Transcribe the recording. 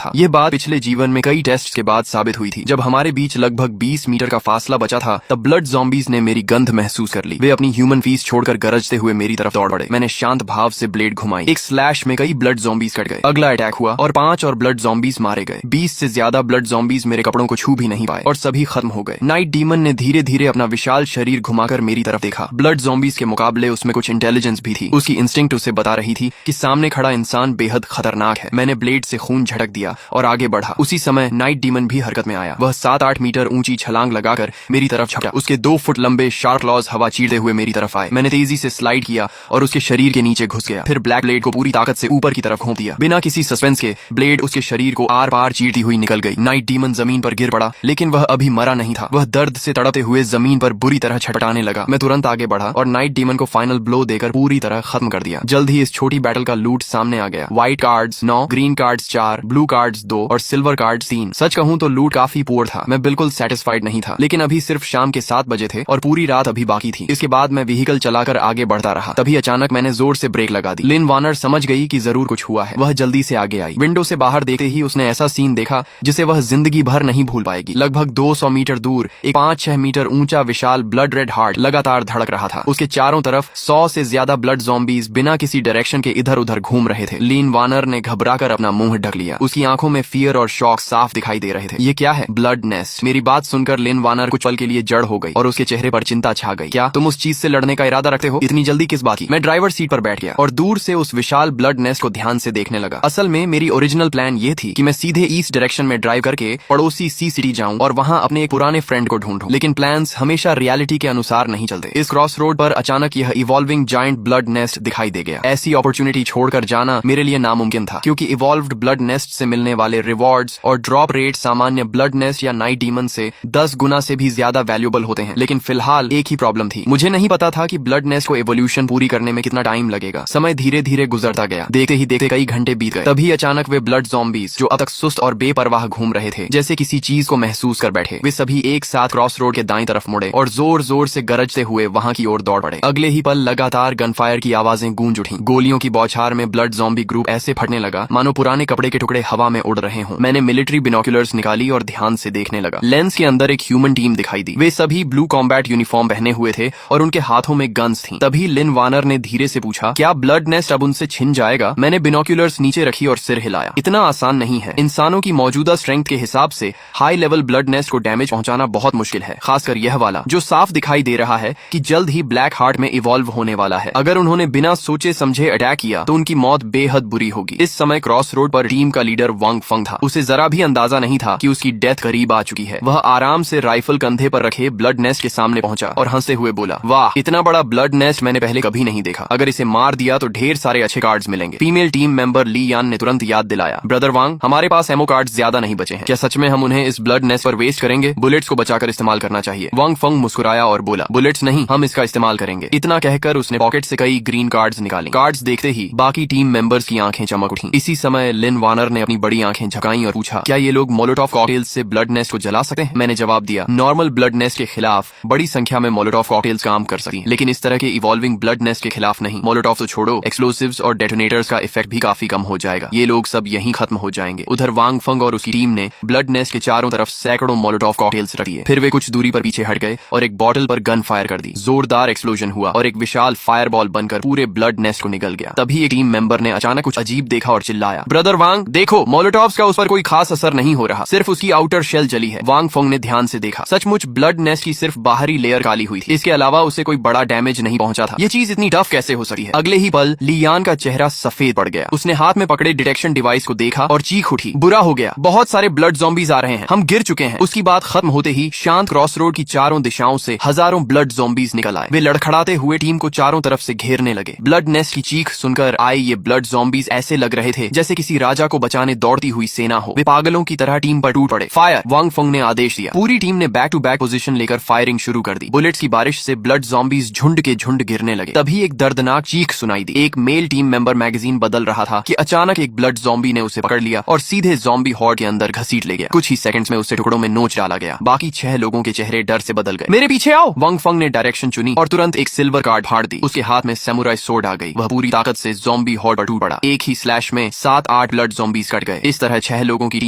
था। यह बात पिछले जीवन में कई टेस्ट के बाद साबित हुई थी। जब हमारे बीच लगभग 20 मीटर का फासला बचा था, तब ब्लड ज़ॉम्बीज़ ने मेरी गंध महसूस कर ली। वे अपनी ह्यूमन फीस छोड़कर गरजते हुए मेरी तरफ दौड़ पड़े। मैंने शांत भाव से ब्लेड घुमाई। एक स्लैश में कई ब्लड ज़ॉम्बीज़ कट गए। अगला अटैक हुआ और 5 और ब्लड ज़ॉम्बीज़ मारे गए। 20 से ज्यादा ब्लड ज़ॉम्बीज़ मेरे कपड़ों को छू भी नहीं पाए और सभी खत्म हो गए। नाइट डीमन ने धीरे धीरे अपना विशाल शरीर घुमाकर मेरी तरफ देखा। ब्लड ज़ॉम्बीज़ के मुकाबले उसमें कुछ इंटेलिजेंस भी थी। उसकी इंस्टिंक्ट उसे बता रही थी कि सामने खड़ा इंसान बेहद खतरनाक है। मैंने ब्लेड से खून झटक दिया और आगे बढ़ा। उसी समय नाइट डीमन भी हरकत में आया। वह 7-8 मीटर ऊंची छलांग लगाकर मेरी तरफ झपटा। उसके 2 फुट लंबे शार्क क्लॉज हवा चीरते हुए मेरी तरफ आए। मैंने तेजी से स्लाइड किया और उसके शरीर के नीचे घुस गया। फिर ब्लैक ब्लेड को पूरी ताकत से ऊपर की तरफ घोंप दिया। बिना किसी सस्पेंस के ब्लेड उसके शरीर को आर पार चीरती हुई निकल गई। नाइट डीमन जमीन पर गिर पड़ा, लेकिन वह अभी मरा नहीं था। वह दर्द से तड़पते हुए जमीन पर बुरी तरह छटपटाने लगा। मैं तुरंत आगे बढ़ा और नाइट डीमन को फाइनल ब्लो देकर पूरी तरह खत्म कर दिया। जल्द ही इस छोटी बैटल का लूट सामने आ गया। White cards 9, green cards 4, blue cards 2 और सिल्वर कार्ड्स 3। सच कहूं तो लूट काफी पुअर था। मैं बिल्कुल सेटिस्फाइड नहीं था, लेकिन अभी सिर्फ शाम के 7 बजे थे और पूरी रात अभी बाकी थी। इसके बाद मैं व्हीकल चलाकर आगे बढ़ता रहा। तभी अचानक मैंने जोर से ब्रेक लगा दी। लिन वार्नर समझ गई कि जरूर कुछ हुआ है। वह जल्दी से आगे आई। विंडो से बाहर देखते ही उसने ऐसा सीन देखा जिसे वह जिंदगी भर नहीं भूल पाएगी। लगभग 200 मीटर दूर एक 5-6 मीटर ऊंचा विशाल ब्लड रेड हार्ट लगातार धड़क रहा था। उसके चारों तरफ 100 से ज्यादा ब्लड ज़ॉम्बीज़ बिना किसी डायरेक्शन के इधर उधर घूम रहे थे। लिन वार्नर ने घबराकर अपना मुंह ढक लिया। उसकी आंखों में फियर और शॉक साफ दिखाई दे रहे थे। ये क्या है? Blood nest. मेरी बात सुनकर लिन वार्नर कुछ पल के लिए जड़ हो गई और उसके चेहरे पर चिंता छा गई। क्या तुम उस चीज से लड़ने का इरादा रखते हो? इतनी जल्दी किस बात की? मैं ड्राइवर सीट पर बैठ गया और दूर से उस विशाल ब्लड नेस्ट को ध्यान से देखने लगा। असल में मेरी ओरिजिनल प्लान ये थी कि मैं सीधे ईस्ट डायरेक्शन में ड्राइव करके पड़ोसी सी सिटी जाऊं और वहां अपने एक पुराने फ्रेंड को ढूंढूं। लेकिन प्लान्स हमेशा रियलिटी के अनुसार नहीं चलते। इस क्रॉस रोड पर अचानक यह इवॉल्विंग जायंट ब्लड नेस्ट दिखाई दे गया। ऐसी अपॉर्चुनिटी छोड़कर जाना मेरे लिए नामुमकिन था, क्योंकि इवॉल्व्ड ब्लड नेस्ट से मिलने वाले रिवॉर्ड्स और ड्रॉप रेट सामान्य ब्लड नेस्ट या नाइट डीमन से 10 गुना से भी ज्यादा वैल्यूएबल होते हैं। लेकिन फिलहाल एक ही प्रॉब्लम थी। मुझे नहीं पता था कि ब्लड नेस्ट को एवोल्यूशन पूरी करने में कितना टाइम लगेगा। समय धीरे धीरे गुजरता गया। देखते ही देखते कई घंटे बीत गए। तभी अचानक वे ब्लड ज़ॉम्बीज़ जो अब तक सुस्त और बेपरवाह घूम रहे थे, जैसे किसी चीज को महसूस कर बैठे, वे सभी एक साथ क्रॉस रोड के दाईं तरफ मुड़े और जोर जोर से गरजते हुए वहां की ओर दौड़ पड़े। अगले ही पल लगातार गनफायर की आवाजें गूंज उठी। गोलियों की बौछार में ब्लड ज़ॉम्बी ग्रुप ऐसे फटने लगा मानो पुराने कपड़े के टुकड़े हवा में उड़ रहे हों। मैंने मिलिट्री बिनोक्यूलर्स निकाली और ध्यान से देखने लगा। लेंस के अंदर एक ह्यूमन टीम दिखाई दी। वे सभी ब्लू कॉम्बैट यूनिफॉर्म पहने हुए थे और उनके हाथों में गन्स थी। तभी लिन वार्नर ने धीरे से पूछा, क्या ब्लड नेस्ट अब उनसे छिन जाएगा? मैंने बिनोक्यूलर्स नीचे रखी और सिर हिलाया। इतना आसान नहीं है। इंसानों की मौजूदा स्ट्रेंथ के हिसाब से हाई लेवल ब्लड नेस्ट को डैमेज पहुंचाना बहुत मुश्किल है, खासकर यह वाला जो साफ दिखाई दे रहा है कि जल्द ही ब्लैक हार्ट में इवॉल्व होने वाला है। अगर उन्होंने बिना सोचे समझे अटैक किया तो उनकी मौत बेहद बुरी होगी। इस समय क्रॉस रोड पर टीम का लीडर वांग फंग था। उसे जरा भी अंदाजा नहीं था कि उसकी डेथ करीब आ चुकी है। वह आराम से राइफल कंधे पर रखे ब्लड नेस्ट के सामने पहुंचा और हंसते हुए बोला, वाह, इतना बड़ा ब्लड नेस्ट मैंने पहले कभी नहीं देखा। अगर इसे मार दिया तो ढेर सारे अच्छे कार्ड्स मिलेंगे। फीमेल टीम मेंबर ली यान ने तुरंत याद दिलाया, ब्रदर वांग, हमारे पास एमो कार्ड्स ज्यादा नहीं बचे हैं। क्या सच में हम उन्हें इस ब्लड नेस्ट पर वेस्ट करेंगे? बुलेट्स को बचाकर इस्तेमाल करना चाहिए। वांग फंग मुस्कुराया और बोला, बुलेट्स नहीं, हम इसका इस्तेमाल करेंगे। इतना कहकर उसने पॉकेट से कई ग्रीन कार्ड्स निकाली। कार्ड्स देखते ही बाकी टीम मेंबर्स की आंखें चमक उठी। इसी समय लिन वार्नर ने अपनी बड़ी आंखें झकाई और पूछा, क्या ये लोग मोलोटोव कॉकटेल्स से ब्लड नेस्ट को जला सकते हैं? मैंने जवाब दिया, नॉर्मल ब्लड नेस्ट के खिलाफ बड़ी संख्या में मोलोटोव कॉकटेल्स काम कर सकती हैं, लेकिन इस तरह के इवॉल्विंग ब्लड नेस्ट के खिलाफ नहीं। मोलोटोव तो छोड़ो, एक्सप्लोसिव्स और डेटोनेटर्स का इफेक्ट भी काफी कम हो जाएगा। ये लोग सब यहीं खत्म हो जाएंगे। उधर वांग फंग और उसकी टीम ने ब्लड नेस्ट के चारों तरफ सैकड़ों मोलोटोव कॉकटेल्स रख दिए। फिर वे कुछ दूरी पर पीछे हट गए और एक बॉटल पर गन फायर कर दी। जोरदार एक्सप्लोजन हुआ और एक विशाल फायरबॉल बनकर पूरे ब्लड नेस्ट को निगल गया। तभी एक टीम मेंबर ने अचानक कुछ अजीब देखा और चिल्लाया, ब्रदर वांग, देखो, मोलोटोव्स का उस पर कोई खास असर नहीं हो रहा, सिर्फ उसकी आउटर शेल जली है। वांग फंग ने ध्यान से देखा। सचमुच ब्लड नेस्ट की सिर्फ बाहरी लेयर काली हुई थी। इसके अलावा उसे कोई बड़ा डैमेज नहीं पहुंचा था। ये चीज इतनी टफ कैसे हो सकती है? अगले ही पल लियान का चेहरा सफेद पड़ गया। उसने हाथ में पकड़े डिटेक्शन डिवाइस को देखा और चीख उठी, बुरा हो गया, बहुत सारे ब्लड ज़ॉम्बीज़ आ रहे हैं, हम गिर चुके हैं। उसकी बात खत्म होते ही शांत क्रॉस रोड की चारों दिशाओं से हजारों ब्लड ज़ॉम्बीज़ निकल आए। वे लड़खड़ाते हुए टीम को चारों तरफ से घेरने लगे। ब्लड नेस्ट की चीख सुनकर आए ये ब्लड ज़ॉम्बीज़ ऐसे लग रहे थे जैसे किसी राजा को बचाने दौड़ती हुई सेना हो। वे पागलों की तरह टीम पर टूट पड़े। फायर! वांग फंग ने आदेश दिया। पूरी टीम ने बैक टू बैक पोजीशन लेकर फायरिंग शुरू कर दी। बुलेट्स की बारिश से ब्लड ज़ॉम्बीज़ झुंड के झुंड गिरने लगे। तभी एक दर्दनाक चीख सुनाई दी। एक मेल टीम मेंबर मैगजीन बदल रहा था कि अचानक एक ब्लड ज़ॉम्बी ने उसे पकड़ लिया और सीधे ज़ॉम्बी हॉर्ड के अंदर घसीट ले गया। कुछ ही सेकंड्स में उसे टुकड़ों में नोच डाला गया। बाकी 6 लोगों के चेहरे डर से बदल गए। मेरे पीछे आओ! वांग फंग ने डायरेक्शन चुनी और तुरंत एक सिल्वर कार्ड फाड़ दी। उसके हाथ में सैमुराई सोर्ड आ गई। वह पूरी ताकत से ज़ॉम्बी हॉर्ड पर टूट पड़ा। एक ही स्लैश में 7-8 ब्लड ज़ॉम्बीज़ कट गए। गए। इस तरह 6 लोगों की टीम